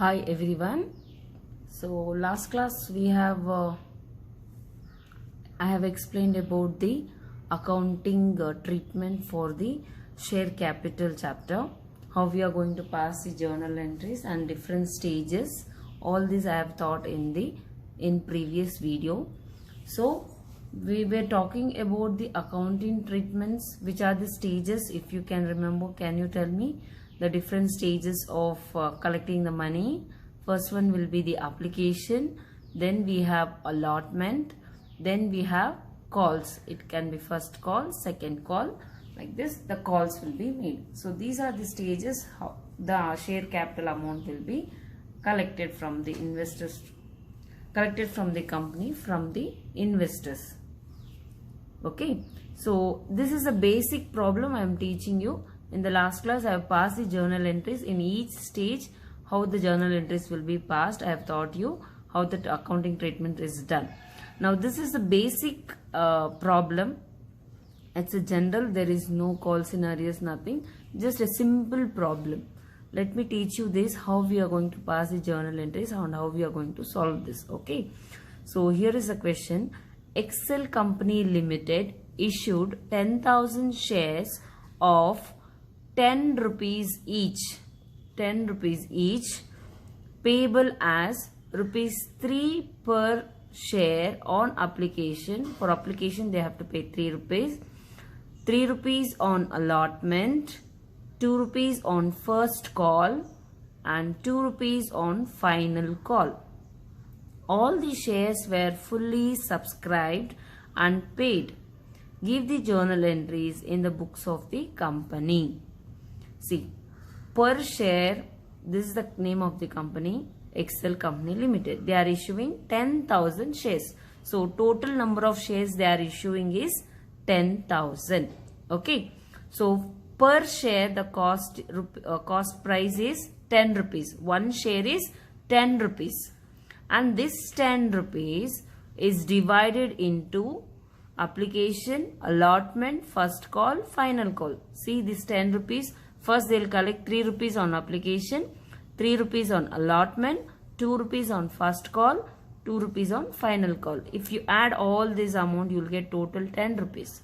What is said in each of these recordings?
Hi everyone. So last class we have I have explained about the accounting treatment for the share capital chapter, how we are going to pass the journal entries and different stages. All this I have taught in previous video. So we were talking about the accounting treatments, which are the stages. If you can remember, can you tell me the different stages of collecting the money? First one will be the application, then we have allotment, then we have calls. It can be first call, second call, like this the calls will be made. So these are the stages how the share capital amount will be collected from the investors, collected from the company, from the investors. Okay, so this is a basic problem I am teaching you. In the last class I have passed the journal entries. In each stage how the journal entries will be passed, I have taught you how the accounting treatment is done. Now this is the basic problem. It's a general, there is no call scenarios, nothing, just a simple problem. Let me teach you this, how we are going to pass the journal entries and how we are going to solve this. Okay, so here is a question. Excel Company Limited issued 10,000 shares of 10 rupees each, 10 rupees each, payable as rupees 3 per share on application. For application they have to pay 3 rupees, 3 rupees on allotment, 2 rupees on first call and 2 rupees on final call. All the shares were fully subscribed and paid. Give the journal entries in the books of the company. See, per share, this is the name of the company, Excel Company Limited. They are issuing 10,000 shares. So total number of shares they are issuing is 10,000. Okay. So per share the cost price is 10 rupees. One share is 10 rupees. And this 10 rupees is divided into application, allotment, first call, final call. See this 10 rupees. First they will collect 3 rupees on application, 3 rupees on allotment, 2 rupees on first call, 2 rupees on final call. If you add all this amount, you will get total 10 rupees.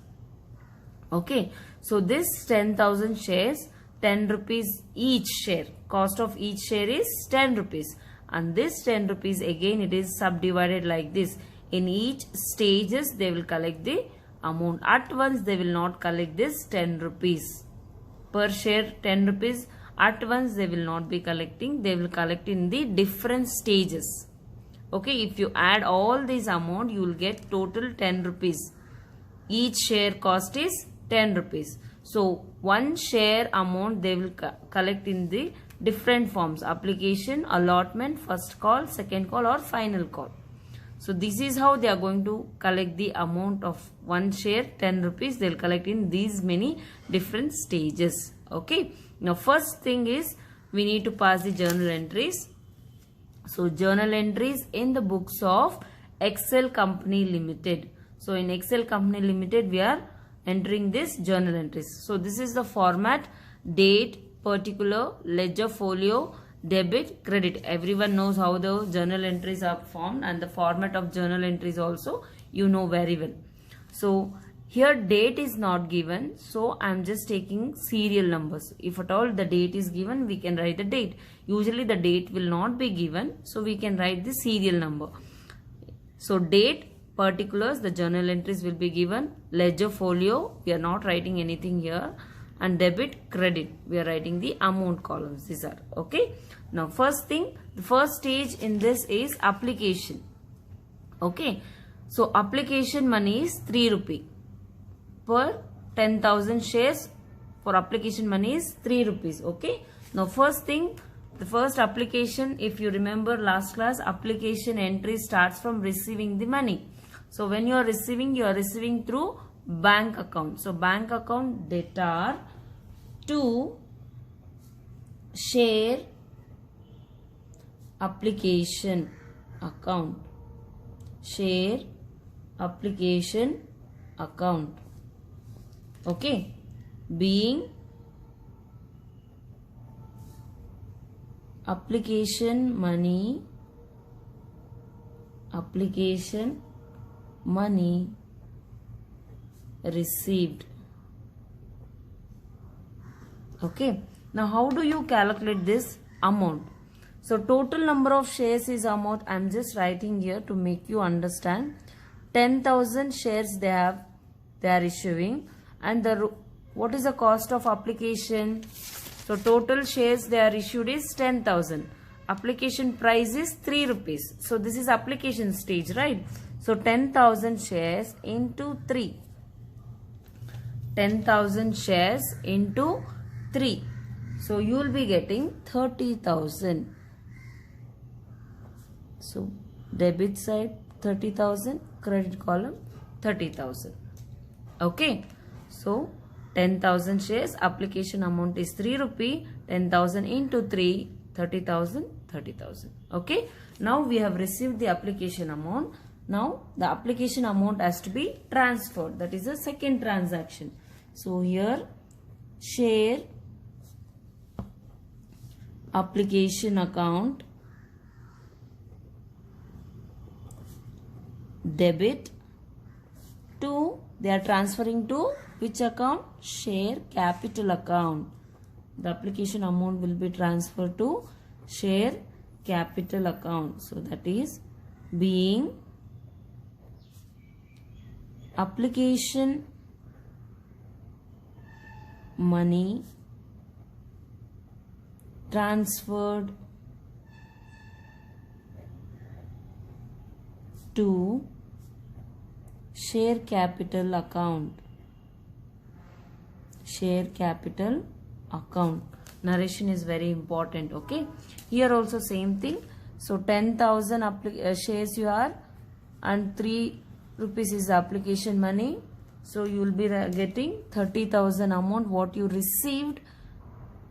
Okay. So this 10,000 shares, 10 rupees each share. Cost of each share is 10 rupees. And this 10 rupees again it is subdivided like this. In each stages they will collect the amount. At once they will not collect this 10 rupees. Per share 10 rupees. At once they will not be collecting. They will collect in the different stages. Okay, if you add all this amount, you will get total 10 rupees. Each share cost is 10 rupees. So one share amount they will collect in the different forms. Application, allotment, first call, second call or final call. So this is how they are going to collect the amount of one share 10 rupees. They will collect in these many different stages. Okay. Now first thing is we need to pass the journal entries. So journal entries in the books of Excel Company Limited. So in Excel Company Limited we are entering this journal entries. So this is the format: date, particular, ledger folio, debit, credit. Everyone knows how the journal entries are formed, and the format of journal entries also you know very well. So here date is not given, so I am just taking serial numbers. If at all the date is given, we can write the date. Usually the date will not be given, so we can write the serial number. So date, particulars, the journal entries will be given. Ledger folio, we are not writing anything here. And debit, credit, we are writing the amount columns. These are okay. Now first thing, the first stage in this is application. Okay, so application money is 3 rupee per 10,000 shares. For application money is 3 rupees. Okay, now first thing, the first application, if you remember last class, application entry starts from receiving the money. So when you are receiving through bank account. So bank account debtor to share application account, share application account. Okay, being application money received. Okay, now how do you calculate this amount? So total number of shares is amount. I am just writing here to make you understand. 10,000 shares they are issuing, and what is the cost of application? So total shares they are issued is 10,000. Application price is 3 rupees. So this is application stage, right? So 10,000 shares into 3. 10,000 shares into 3. So you will be getting 30,000. So debit side 30,000, credit column 30,000. Okay. So 10,000 shares, application amount is 3 rupee. 10,000 into 3, 30,000, 30,000. Okay. Now we have received the application amount. Now the application amount has to be transferred. That is the second transaction. So here share application account debit to, they are transferring to which account? Share capital account. The application amount will be transferred to share capital account. So that is being application money transferred to share capital account. Share capital account. Narration is very important. Okay. Here also same thing. So 10,000 shares you are, and 3 rupees is the application money. So you will be getting 30,000 amount what you received.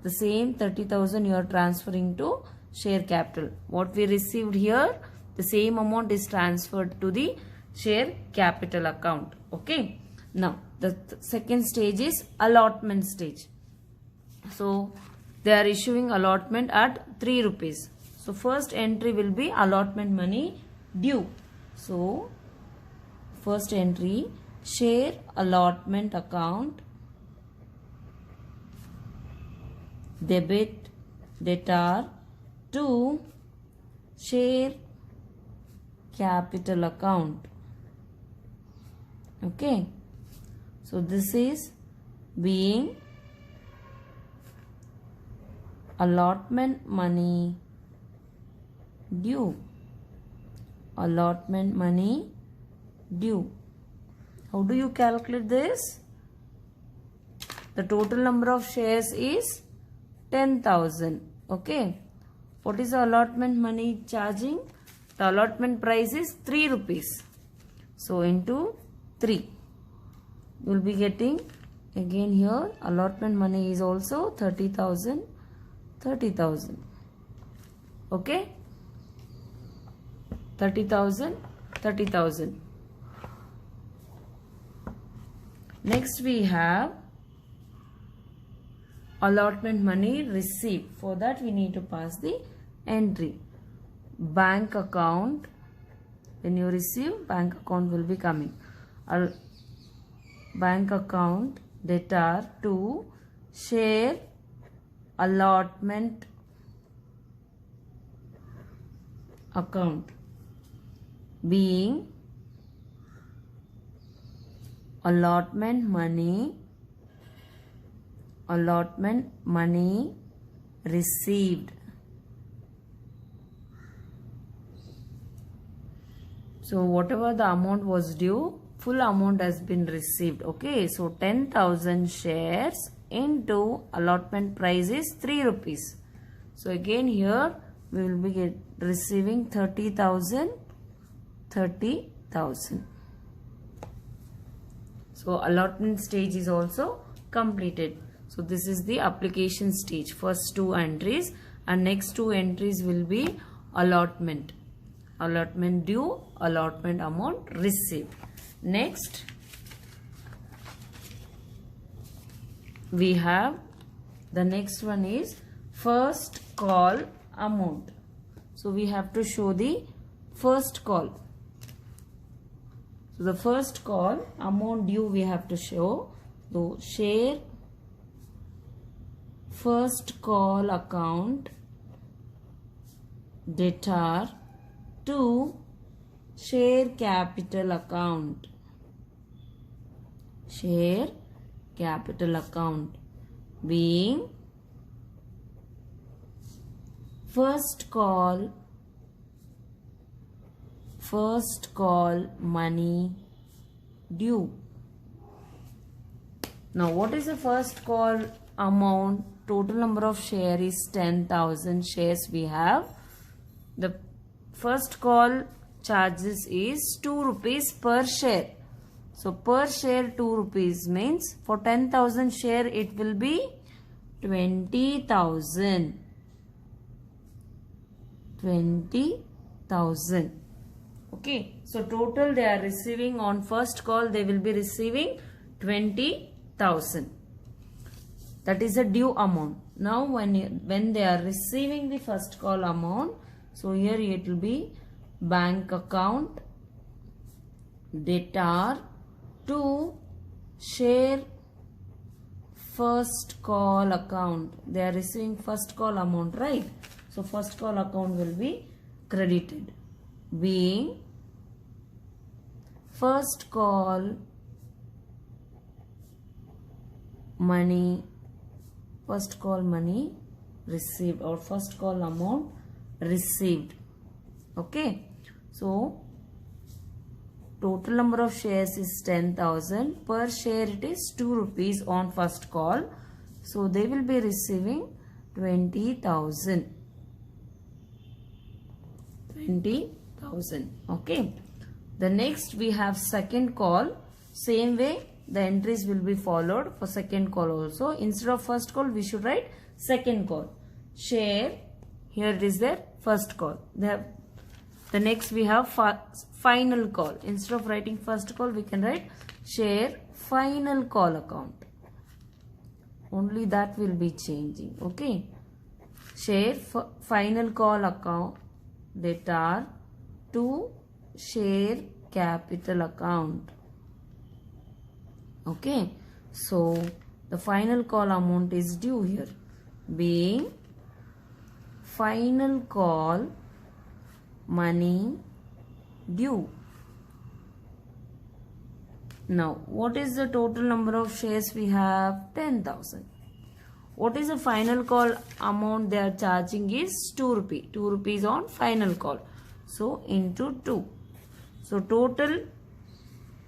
The same 30,000 you are transferring to share capital. What we received here, the same amount is transferred to the share capital account. Okay. Now the second stage is allotment stage. So they are issuing allotment at 3 rupees. So first entry will be allotment money due. So first entry, share allotment account debtor to share capital account. Okay. So this is being allotment money due. Allotment money due. How do you calculate this? The total number of shares is 10,000. Okay. What is the allotment money charging? The allotment price is 3 rupees. So into 3. You will be getting again here allotment money is also 30,000. 30,000. Okay. 30,000. 30,000. Next we have allotment money received. For that we need to pass the entry. Bank account. When you receive, bank account will be coming. Bank account debtor to share allotment account being allotment money received. So whatever the amount was due, full amount has been received. Okay, so 10,000 shares into allotment price is 3 rupees. So again here we will be receiving 30,000. 30,000. So allotment stage is also completed. So this is the application stage. First 2 entries, and next 2 entries will be allotment. Allotment due, allotment amount received. Next we have the next one is first call amount. So we have to show the first call. So the first call amount due we have to show. So share first call account debtor to share capital account. Share capital account being first call money due. Now what is the first call amount? Total number of share is 10,000 shares we have. The first call charges is 2 rupees per share. So per share 2 rupees means for 10,000 share it will be 20,000. 20,000. Okay. So total they are receiving on first call, they will be receiving 20,000. That is a due amount. Now when they are receiving the first call amount, so here it will be bank account debtor to share first call account. They are receiving first call amount, right? So first call account will be credited being first call money received or first call amount received. Okay. So total number of shares is 10,000. Per share it is 2 rupees on first call. So they will be receiving 20,000. 20,000. Okay. The next we have second call. Same way the entries will be followed for second call also. Instead of first call we should write second call. Share. Here it is their first call. The next we have final call. Instead of writing first call we can write share final call account. Only that will be changing. Okay. Share final call account debtor to share capital account. Okay. So the final call amount is due here being final call money due. Now what is the total number of shares we have? 10,000. What is the final call amount they are charging is 2 rupees. 2 rupees on final call. So into 2. So total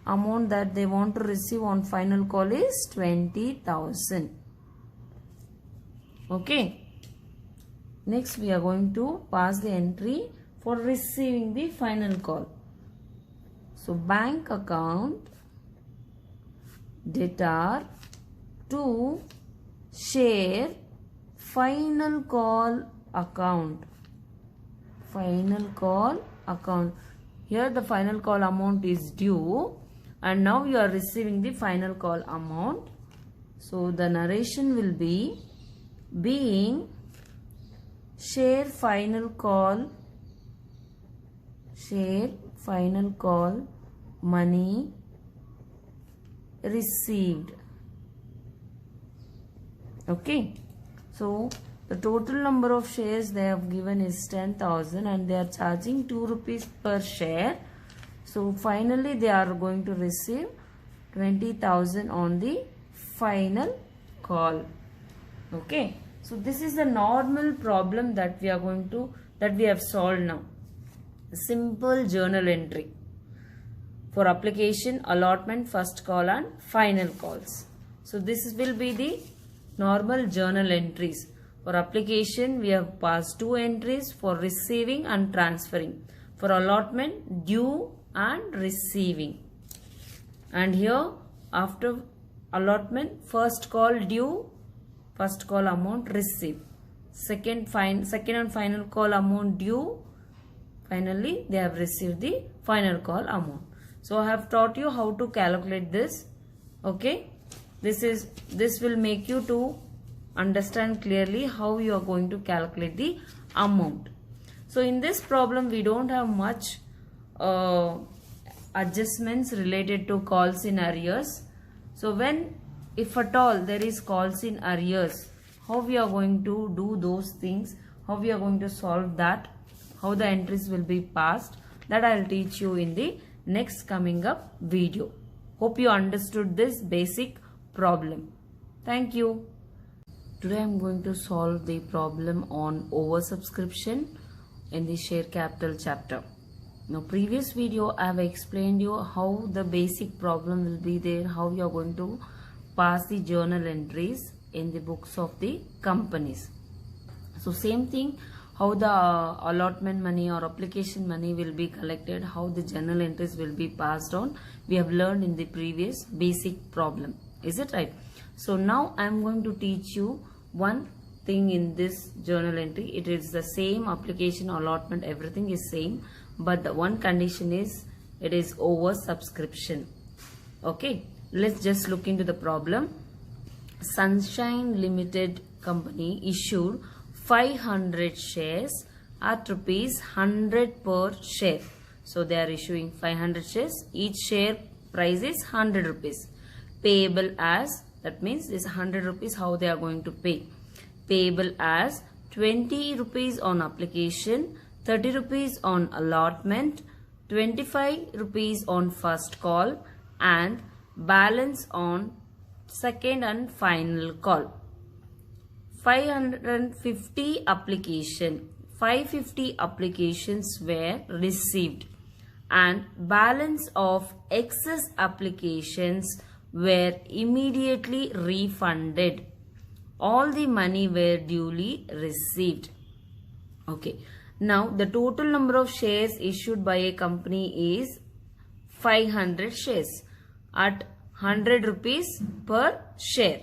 amount that they want to receive on final call is 20,000. Okay. Next we are going to pass the entry for receiving the final call. So bank account debtor to share final call account. Final call account. Here the final call amount is due and now you are receiving the final call amount. So the narration will be being share final call money received. Okay. So the total number of shares they have given is 10,000 and they are charging 2 rupees per share. So finally they are going to receive 20,000 on the final call. Okay. So this is the normal problem that we have solved now. A simple journal entry for application, allotment, first call and final calls. So this will be the normal journal entries. For application we have passed 2 entries for receiving and transferring. For allotment, due and receiving. And here after allotment, first call due, first call amount received. Second and final call amount due. Finally they have received the final call amount. So I have taught you how to calculate this. Okay. This will make you to understand clearly how you are going to calculate the amount. So in this problem we don't have much adjustments related to calls in arrears. So when, if at all there is calls in arrears, how we are going to do those things, how we are going to solve that, how the entries will be passed, that I will teach you in the next coming up video. Hope you understood this basic problem. Thank you. Today I am going to solve the problem on oversubscription in the share capital chapter. Now previous video I have explained you how the basic problem will be there, how you are going to pass the journal entries in the books of the companies. So same thing, how the allotment money or application money will be collected, how the journal entries will be passed on, we have learned in the previous basic problem. Is it right? So now I am going to teach you one thing in this journal entry. It is the same application, allotment, everything is same, but the one condition is it is oversubscription. Okay, let's just look into the problem. Sunshine Limited Company issued 500 shares at rupees 100 per share. So they are issuing 500 shares. Each share price is 100 rupees. Payable as, that means this 100 rupees how they are going to pay. Payable as 20 rupees on application, 30 rupees on allotment, 25 rupees on first call, and balance on second and final call. 550 applications were received and balance of excess applications were immediately refunded. All the money were duly received. Okay. Now the total number of shares issued by a company is 500 shares at 100 rupees per share.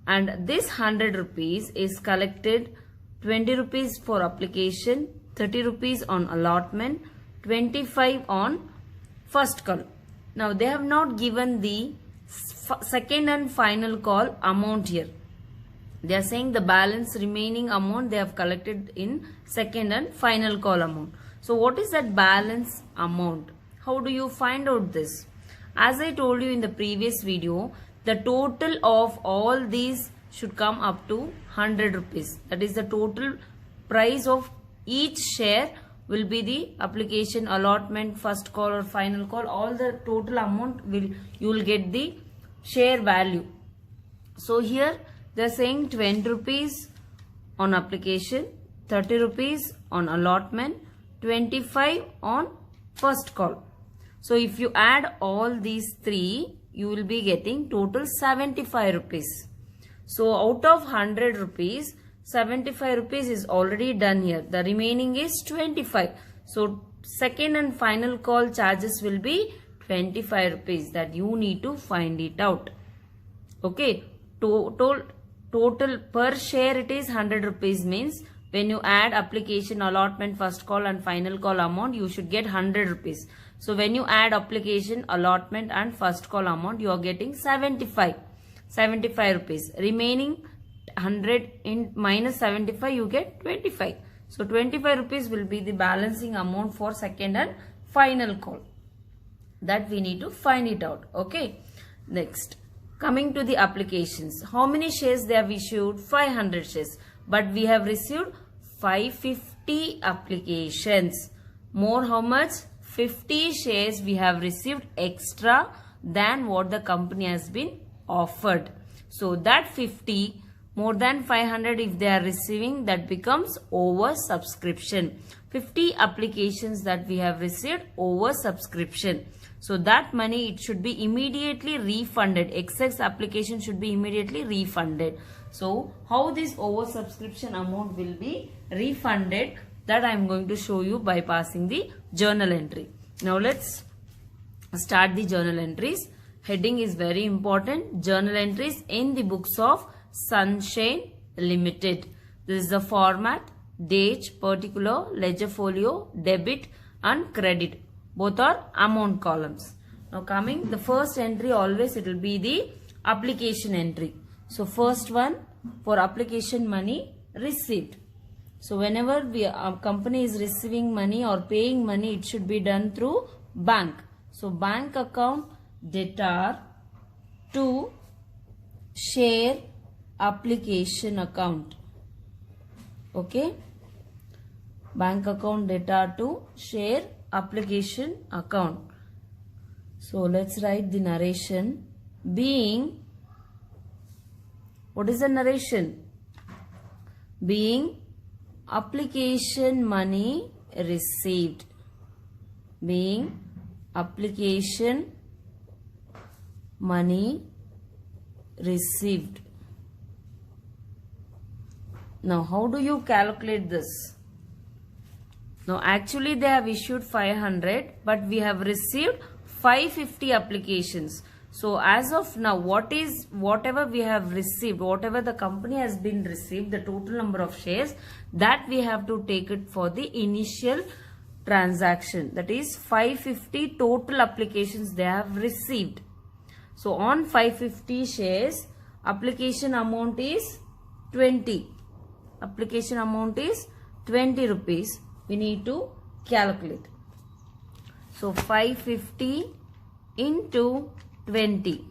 And this 100 rupees is collected 20 rupees for application, 30 rupees on allotment, 25 on first call. Now they have not given the second and final call amount here. They are saying the balance remaining amount they have collected in second and final call amount. So what is that balance amount? How do you find out this? As I told you in the previous video, the total of all these should come up to 100 rupees. That is the total price of each share will be the application, allotment, first call or final call. All the total amount you will get the share value. So here they are saying 20 rupees on application, 30 rupees on allotment, 25 on first call. So if you add all these three, you will be getting total 75 rupees. So out of 100 rupees, 75 rupees is already done here. The remaining is 25. So second and final call charges will be 25 rupees that you need to find it out. Okay. Total per share it is 100 rupees means when you add application, allotment, first call and final call amount, you should get 100 rupees. So when you add application, allotment and first call amount, you are getting 75 rupees. Remaining 100 in minus 75, you get 25. So 25 rupees will be the balancing amount for second and final call. That we need to find it out. Okay. Next, coming to the applications. How many shares they have issued? 500 shares. But we have received 550 applications. More how much? 50 shares we have received extra than what the company has been offered. So that 50 more than 500 if they are receiving, that becomes over subscription. 50 applications that we have received, over subscription. So that money, it should be immediately refunded. Excess application should be immediately refunded. So how this over subscription amount will be refunded, that I am going to show you by passing the journal entry. Now let's start the journal entries. Heading is very important. Journal entries in the books of Sunshine Limited. This is the format: date, particular, ledger folio, debit and credit. Both are amount columns. Now coming, the first entry always it will be the application entry. So first one, for application money received. So whenever a company is receiving money or paying money, it should be done through bank. So bank account debtor to share application account. Okay. Bank account debtor to share application account. So let's write the narration. Being, what is the narration? Being application money received. Being application money received. Now how do you calculate this? Now actually they have issued 500, but we have received 550 applications. So as of now, whatever we have received, whatever the company has been received, the total number of shares, that we have to take it for the initial transaction. That is 550 total applications they have received. So on 550 shares, application amount is 20. Application amount is 20 rupees. We need to calculate. So 550 into 20,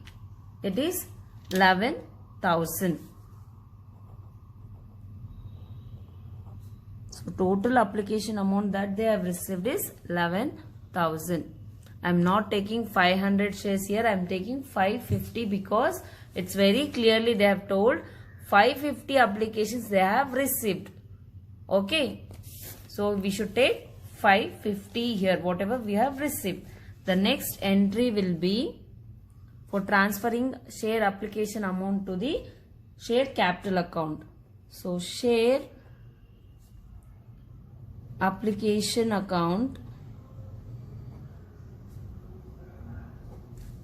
it is 11,000. So total application amount that they have received is 11,000. I am not taking 500 shares here. I am taking 550 because it's very clearly they have told 550 applications they have received. Okay. So we should take 550 here, whatever we have received. The next entry will be for transferring share application amount to the share capital account. So share application account,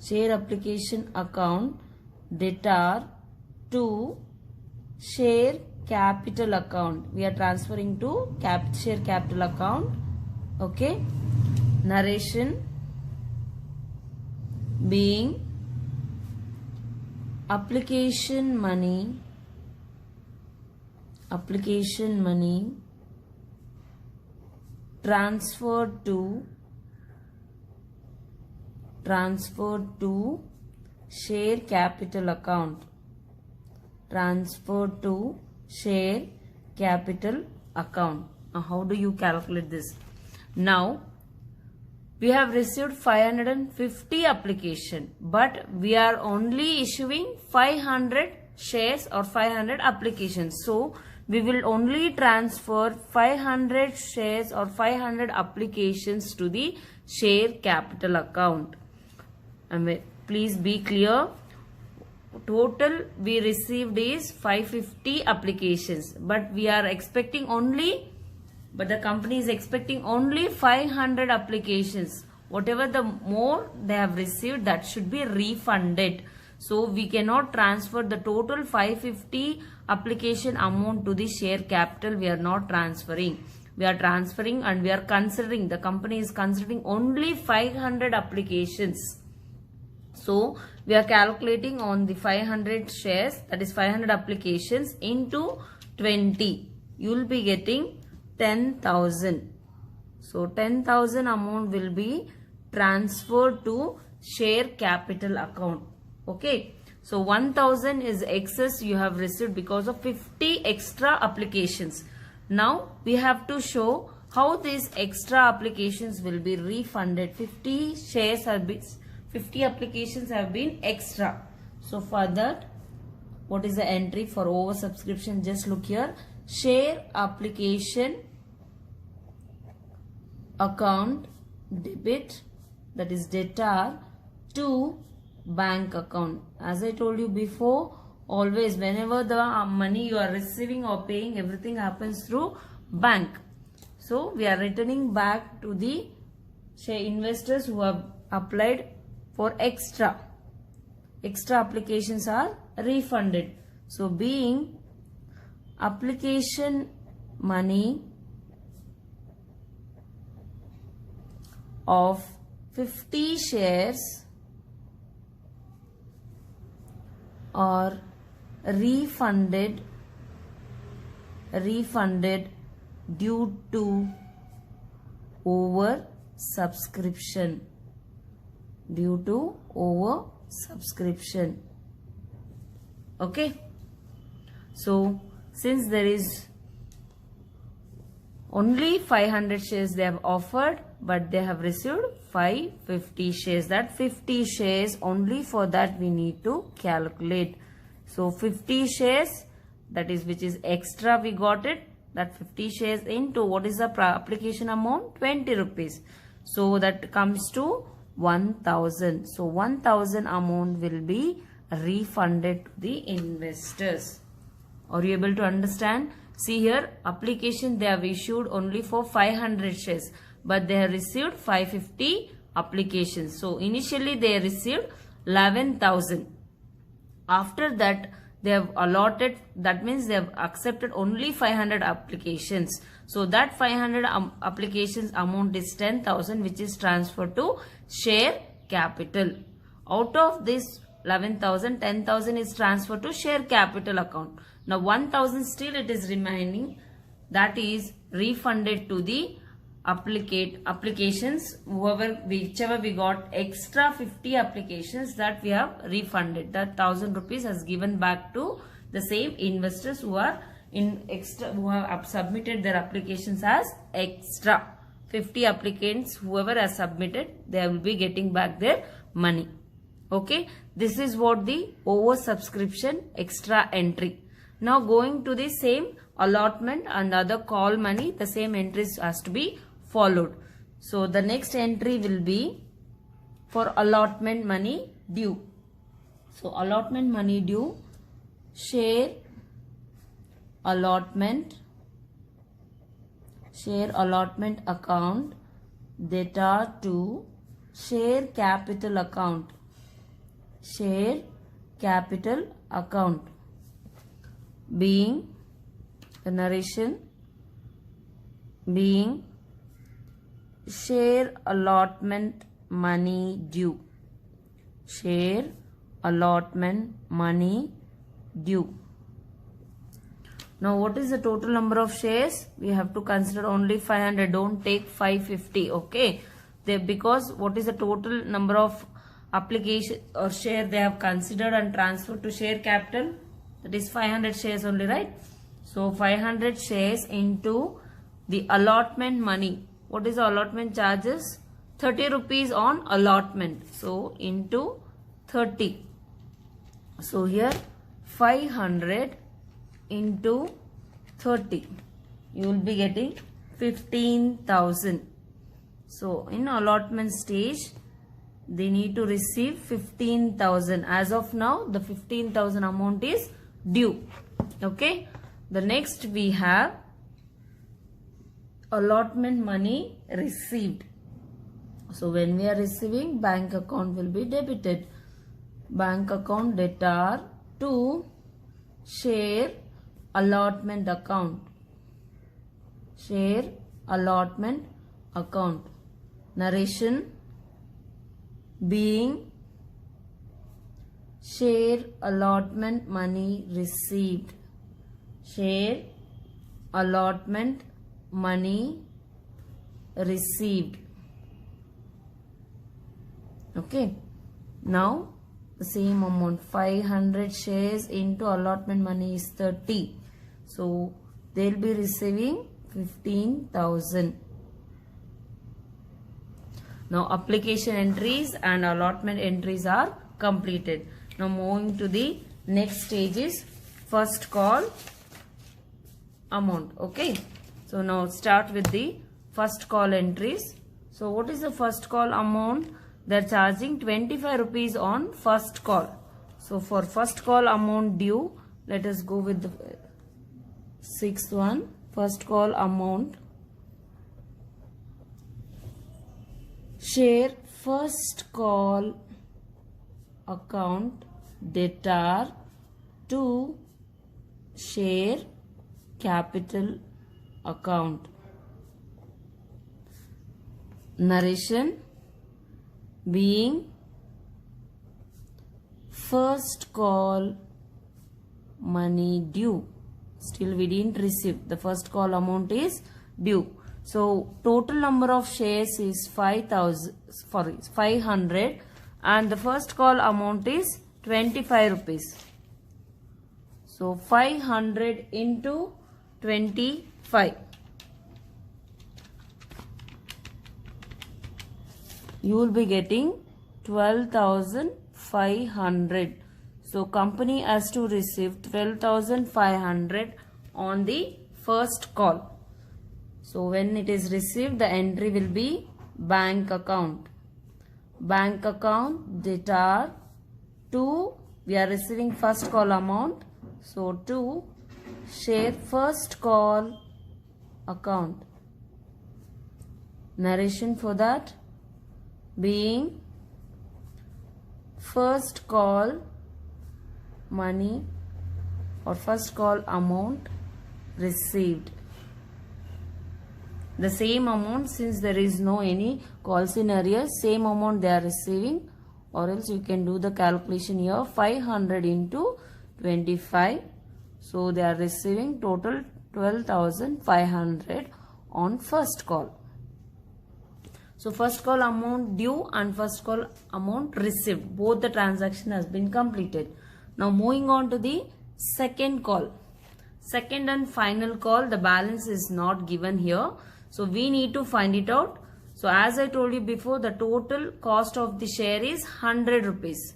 share application account debtor to share capital account. We are transferring to share capital account. Okay. Narration. Being application money transferred to share capital account. Transferred to share capital account. Now how do you calculate this? Now we have received 550 application, but we are only issuing 500 shares or 500 applications. So we will only transfer 500 shares or 500 applications to the share capital account. And please be clear. Total we received is 550 applications, but we are expecting only, but the company is expecting only 500 applications. Whatever the more they have received, that should be refunded. So we cannot transfer the total 550 application amount to the share capital. We are not transferring. We are transferring and we are considering, the company is considering only 500 applications. So we are calculating on the 500 shares, that is 500 applications into 20. You will be getting 10,000. So 10,000 amount will be transferred to share capital account. Okay. So 1,000 is excess you have received because of 50 extra applications. Now we have to show how these extra applications will be refunded. 50 shares have been, 50 applications have been extra. So for that, what is the entry for oversubscription? Just look here. Share application account debit, that is debtor, to bank account. As I told you before, always whenever the money you are receiving or paying, everything happens through bank. So we are returning back to the investors who have applied for extra applications are refunded. So being application money of 50 shares are refunded due to over subscription. Due to over subscription. Okay. So since there is only 500 shares they have offered, but they have received 550 shares. That 50 shares, only for that we need to calculate. So 50 shares, that is which is extra we got it. That 50 shares into what is the application amount? 20 rupees. So that comes to 1000. So 1000 amount will be refunded to the investors. Are you able to understand? See here, application they have issued only for 500 shares, but they have received 550 applications. So initially they received 11,000. After that they have allotted, that means they have accepted only 500 applications. So that 500 applications amount is 10,000, which is transferred to share capital. Out of this 11,000, 10,000 is transferred to share capital account. Now 1,000 still it is remaining, that is refunded to the applications, whichever we got extra 50 applications, that we have refunded. That 1,000 rupees has given back to the same investors who are who have submitted their applications as extra. 50 applicants, whoever has submitted, they will be getting back their money. Okay, this is what the oversubscription extra entry. Now going to the same allotment and other call money, the same entries has to be followed. So the next entry will be for allotment money due. So allotment money due, share allotment account, data to share capital account. Share capital account being the narration being share allotment money due. Share allotment money due. Now what is the total number of shares? We have to consider only 500. Don't take 550. Okay. Because what is the total number of application or share they have considered and transferred to share capital? That is 500 shares only, right? So 500 shares into the allotment money. What is the allotment charges? 30 rupees on allotment. So into 30. So here 500 into 30. You will be getting 15,000. So in allotment stage, they need to receive 15,000. As of now, the 15,000 amount is due. Okay. The next we have allotment money received. So when we are receiving, bank account will be debited. Bank account debtor to share allotment account. Share allotment account. Narration being share allotment money received. Share allotment money received. Okay. Now the same amount, 500 shares into allotment money is 30. So they will be receiving 15,000. Now application entries and allotment entries are completed. Now moving to the next stage is first call amount. Okay. So now start with the first call entries. So what is the first call amount? They are charging 25 rupees on first call. So for first call amount due, let us go with the sixth one. First call amount. Share first call account debtor to share capital account. Narration being first call money due. Still we didn't receive. The first call amount is due. So total number of shares is 500 and the first call amount is 25 rupees. So 500 into 25. You will be getting 12,500. So company has to receive 12,500 on the first call. So when it is received, the entry will be bank account. Bank account debtor to, we are receiving first call amount. So to share first call account. Narration for that being first call money or first call amount received. The same amount, since there is no any calls in arrears, same amount they are receiving, or else you can do the calculation here, 500 into 25. So they are receiving total 12,500 on first call. So first call amount due and first call amount received, both the transaction has been completed. Now moving on to the second call. Second and final call, the balance is not given here. So we need to find it out. So as I told you before, the total cost of the share is 100 rupees.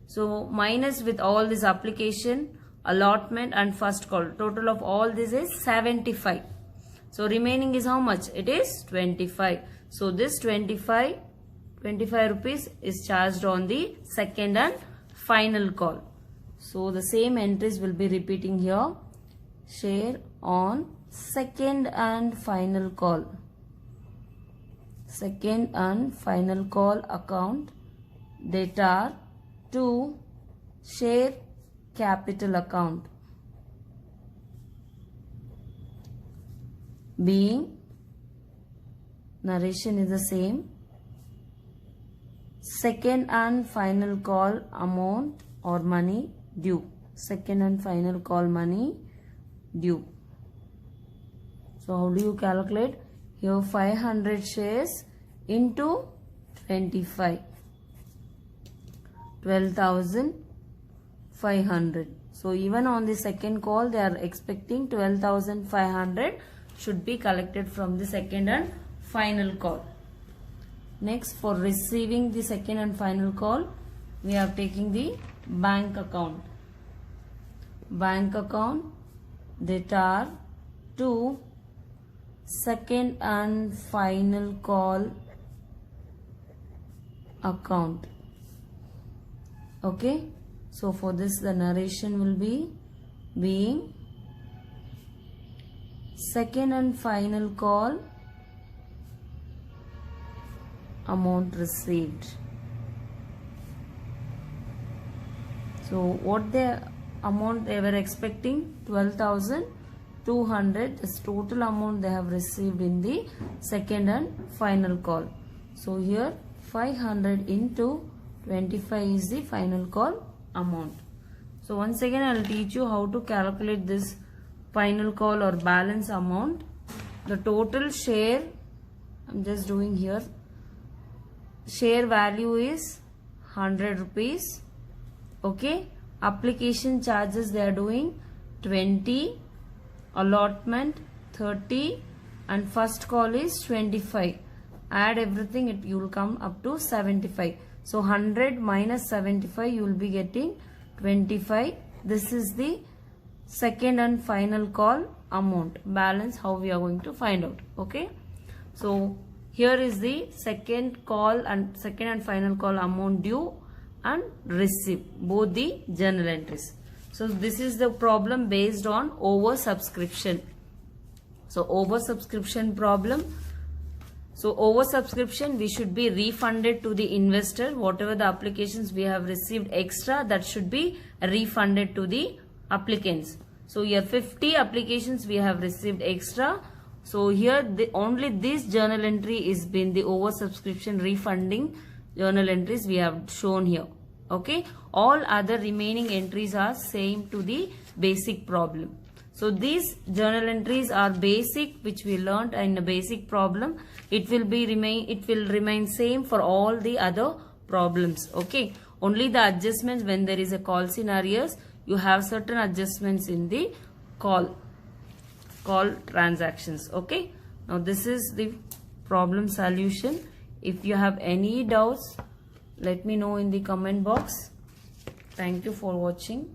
So minus with all this application, allotment and first call. Total of all this is 75. So remaining is how much? It is 25. So this 25 rupees is charged on the second and final call. So the same entries will be repeating here. Share on second and final call. Second and final call account debtor to share capital account. Being narration is the same. Second and final call amount or money due. Second and final call money due. So how do you calculate? Here 500 shares into 25. 12,500. So even on the second call they are expecting 12,500 should be collected from the second and final call. Next, for receiving the second and final call, we are taking the bank account. Bank account debtor to second and final call account. Okay, so for this the narration will be being second and final call amount received. So what the amount they were expecting, 12,200, this total amount they have received in the second and final call. So here 500 into 25 is the final call amount. So once again I will teach you how to calculate this final call or balance amount. The total share, I am just doing here, share value is 100 rupees. Okay, application charges they are doing 20, allotment 30 and first call is 25. Add everything, you will come up to 75. So 100 minus 75, you will be getting 25. This is the second and final call amount. Balance how we are going to find out. Okay, so here is the second and final call amount due and receive, both the journal entries. So this is the problem based on oversubscription. So oversubscription problem. So oversubscription, we should be refunded to the investor. Whatever the applications we have received extra, that should be refunded to the applicants. So here 50 applications we have received extra. So here only this journal entry is been the oversubscription refunding journal entries we have shown here. Okay, all other remaining entries are same to the basic problem. So these journal entries are basic, which we learned in a basic problem. It will remain same for all the other problems. Okay, only the adjustments when there is a call scenarios, you have certain adjustments in the call transactions. Okay, now this is the problem solution. If you have any doubts, let me know in the comment box. Thank you for watching.